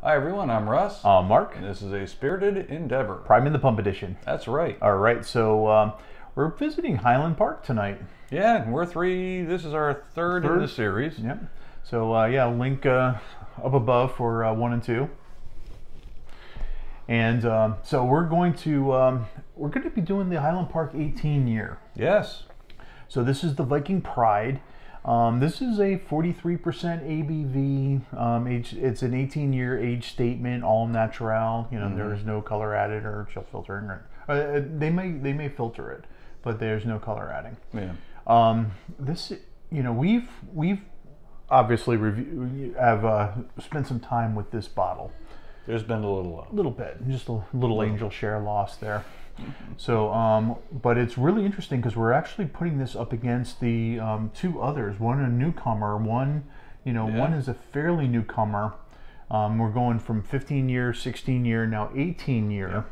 Hi everyone, I'm Russ. Mark. And this is a spirited endeavor. Prime in the Pump edition. That's right. All right, so we're visiting Highland Park tonight. Yeah, and this is our third in the series. Yep. So yeah, link up above for 1 and 2. And so we're going to be doing the Highland Park 18 year. Yes. So this is the Viking Pride. This is a 43% ABV. It's an 18-year age statement, all natural. You know, there is no color added or chill filtering. They may filter it, but there's no color adding. Yeah. This, you know, we've obviously spent some time with this bottle. There's been a little bit, just a little angel share lost there. So, but it's really interesting because we're actually putting this up against the 2 others. One a newcomer, one is a fairly newcomer. We're going from 15 year, 16 year, now 18 year.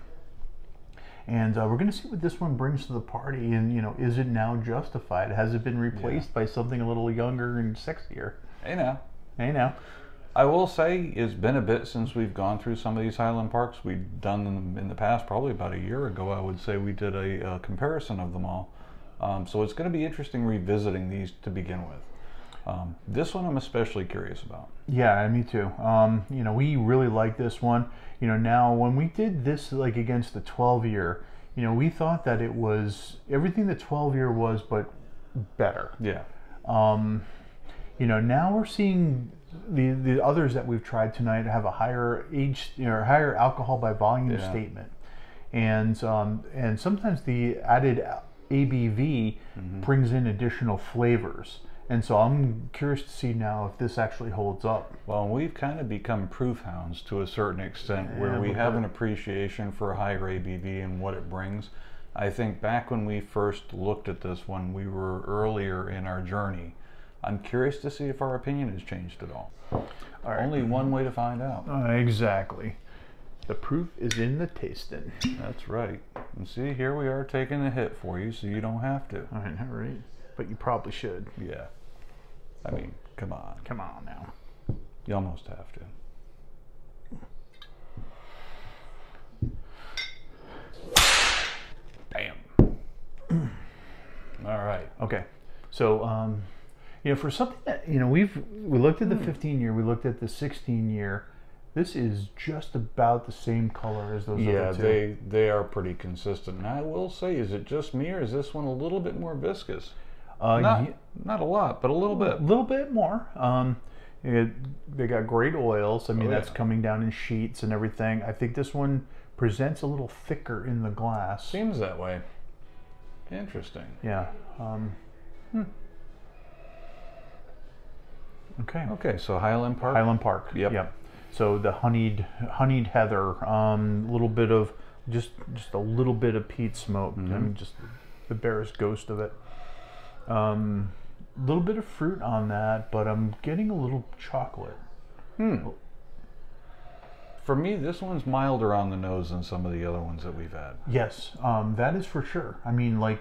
And we're going to see what this one brings to the party. And, you know, is it now justified? Has it been replaced by something a little younger and sexier? Hey now. Hey now. I will say it's been a bit since we've gone through some of these Highland Parks. We've done them in the past, probably about a year ago, I would say we did a comparison of them all. So it's going to be interesting revisiting these to begin with. This one I'm especially curious about. Yeah, me too. You know, we really like this one. You know, now when we did this like against the 12 year, you know, we thought that it was everything the 12 year was, but better. Yeah. You know, now we're seeing the others that we've tried tonight have a higher age, higher alcohol by volume statement, and sometimes the added ABV brings in additional flavors, and so I'm curious to see now if this actually holds up. Well, we've kind of become proof hounds to a certain extent, where we have an appreciation for higher ABV and what it brings. I think back when we first looked at this one, we were earlier in our journey. I'm curious to see if our opinion has changed at all. Only one way to find out. Exactly. The proof is in the tasting. That's right. And see, here we are taking a hit for you so you don't have to. All right. But you probably should. Yeah. I mean, come on. Come on now. You almost have to. Bam. All right. Okay. So, you know, for something that, you know, we looked at the 15 year, we looked at the 16 year. This is just about the same color as those other two. Yeah, they are pretty consistent. And I will say, is it just me or is this one a little bit more viscous? Not a lot, but a little bit. A little bit more. They got great oils. I mean, that's coming down in sheets and everything. I think this one presents a little thicker in the glass. Seems that way. Interesting. Yeah. Okay, so Highland Park? Highland Park, yep. So the honeyed heather, little bit of, just a little bit of peat smoke. I mean, just the barest ghost of it. Little bit of fruit on that, but I'm getting a little chocolate. For me, this one's milder on the nose than some of the other ones that we've had. Yes, that is for sure. I mean, like,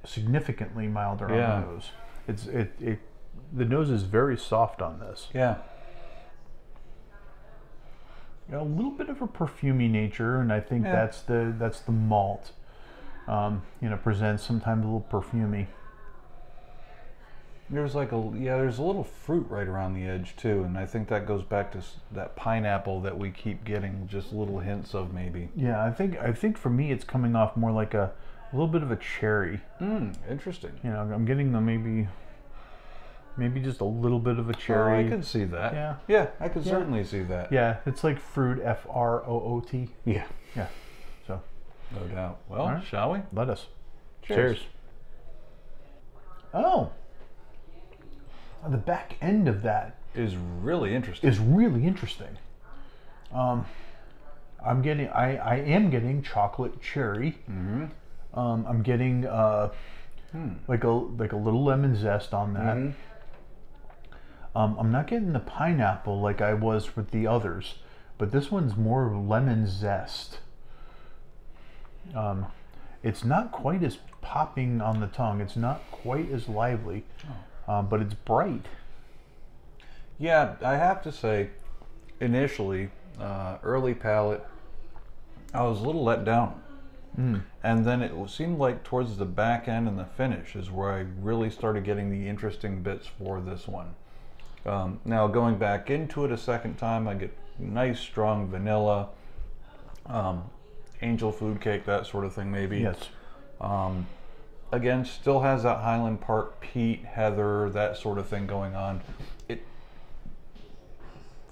significantly milder on the nose. The nose is very soft on this. Yeah. A little bit of a perfumey nature, and I think that's the malt. You know, presents sometimes a little perfumey. There's like there's a little fruit right around the edge too, and I think that goes back to that pineapple that we keep getting just little hints of maybe. Yeah, I think for me it's coming off more like a little bit of a cherry. Interesting. You know, I'm getting the maybe just a little bit of a cherry. I can see that. Yeah. Yeah, I can certainly see that. Yeah, it's like fruit, F-R-O-O-T. Yeah. Yeah. So. No doubt. Well, shall we? Let us. Cheers. Oh. The back end of that is really interesting. I am getting chocolate cherry. I'm getting like a little lemon zest on that. I'm not getting the pineapple like I was with the others, but this one's more lemon zest. It's not quite as popping on the tongue. It's not quite as lively, but it's bright. Yeah, I have to say, initially, early palate, I was a little let down. And then it seemed like towards the back end and the finish is where I really started getting the interesting bits for this one. Now going back into it a second time, I get nice strong vanilla, angel food cake, that sort of thing maybe. Yes. Again, still has that Highland Park peat, heather, that sort of thing going on.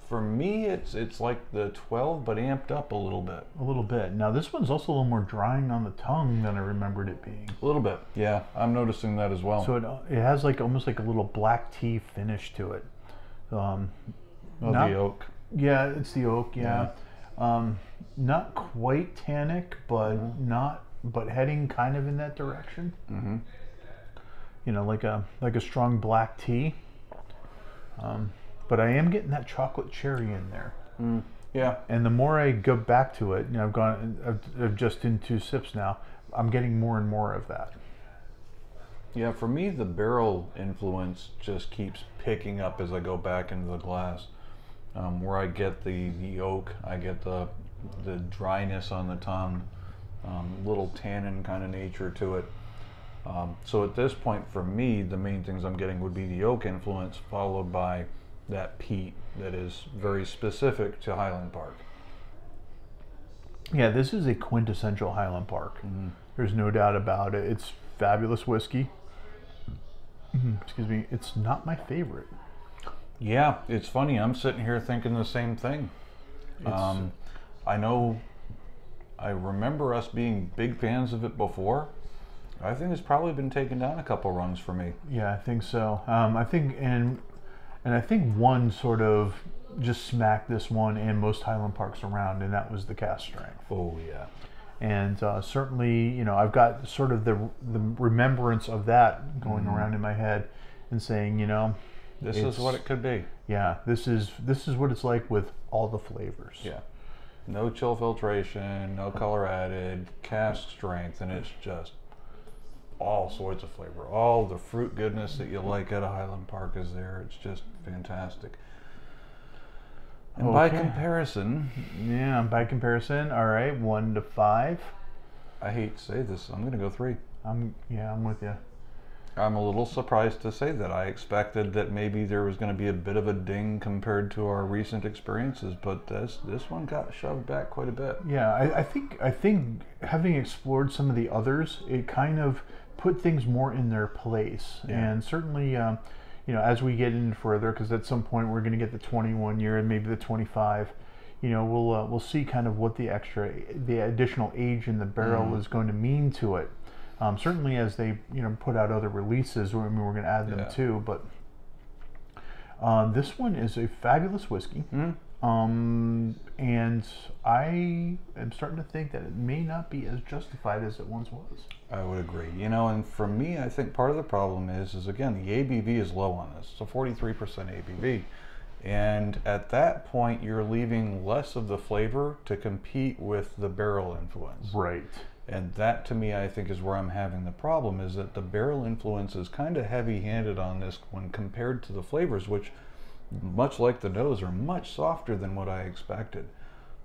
For me, it's like the 12, but amped up a little bit. A little bit. Now this one's also a little more drying on the tongue than I remembered it being. A little bit, yeah. I'm noticing that as well. So it has like almost like a little black tea finish to it. The oak. Yeah, it's the oak. Yeah. Not quite tannic, but but heading kind of in that direction. You know, like a strong black tea. But I am getting that chocolate cherry in there. Yeah. And the more I go back to it, you know, I've just in 2 sips now, I'm getting more and more of that. Yeah, for me, the barrel influence just keeps picking up as I go back into the glass. Where I get the oak, I get the dryness on the tongue, little tannin kind of nature to it. So at this point, for me, the main things I'm getting would be the oak influence, followed by that peat that is very specific to Highland Park. Yeah, this is a quintessential Highland Park. There's no doubt about it. It's fabulous whiskey. Excuse me. It's not my favorite. Yeah, it's funny. I'm sitting here thinking the same thing. I know, I remember us being big fans of it before. I think it's probably been taken down a couple rungs for me. Yeah, I think so. I think, and I think one sort of just smacked this one and most Highland Parks around, and that was the cast strength. Oh yeah. And certainly, you know, I've got sort of the remembrance of that going around in my head, and saying, you know, this is what it could be. Yeah, this is what it's like with all the flavors. Yeah. No chill filtration, no color added, cast strength, and it's just all sorts of flavor. All the fruit goodness that you like at a Highland Park is there. It's just fantastic. And by comparison... Yeah, by comparison, all right, 1 to 5. I hate to say this, I'm going to go 3. I'm with you. I'm a little surprised to say that. I expected that maybe there was going to be a bit of a ding compared to our recent experiences, but this one got shoved back quite a bit. Yeah, I think having explored some of the others, it kind of put things more in their place. Yeah. And certainly, you know, as we get in further, because at some point we're going to get the 21 year and maybe the 25. You know, we'll see kind of what the additional age in the barrel is going to mean to it. Certainly, as they put out other releases, we're going to add them too. But this one is a fabulous whiskey, and I am starting to think that it may not be as justified as it once was. I would agree. You know, and for me, I think part of the problem is again the ABV is low on this. It's a 43% ABV, and at that point, you're leaving less of the flavor to compete with the barrel influence. Right. And that, to me, I think is where I'm having the problem, is that the barrel influence is kind of heavy-handed on this when compared to the flavors, which, much like the nose, are much softer than what I expected.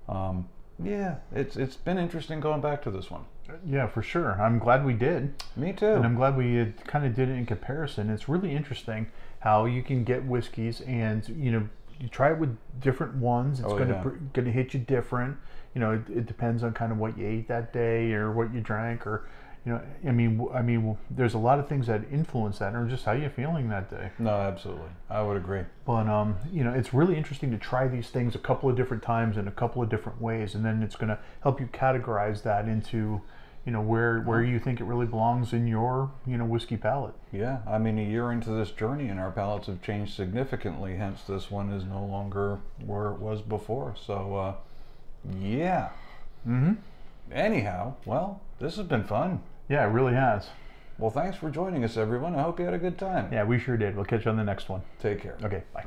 Yeah, it's been interesting going back to this one. Yeah, for sure. I'm glad we did. Me too. And I'm glad we kind of did it in comparison. It's really interesting how you can get whiskeys and, you try it with different ones. It's going to hit you different. It depends on kind of what you ate that day or what you drank, or I mean, there's a lot of things that influence that, or just how you're feeling that day. No, absolutely, I would agree. But it's really interesting to try these things a couple of different times in a couple of different ways, and then it's going to help you categorize that into where you think it really belongs in your whiskey palate. Yeah, I mean, a year into this journey, and our palates have changed significantly. Hence, this one is no longer where it was before. So. Yeah. Anyhow, well, this has been fun. Yeah, it really has. Well, thanks for joining us, everyone. I hope you had a good time. Yeah, we sure did. We'll catch you on the next one. Take care. Okay, bye.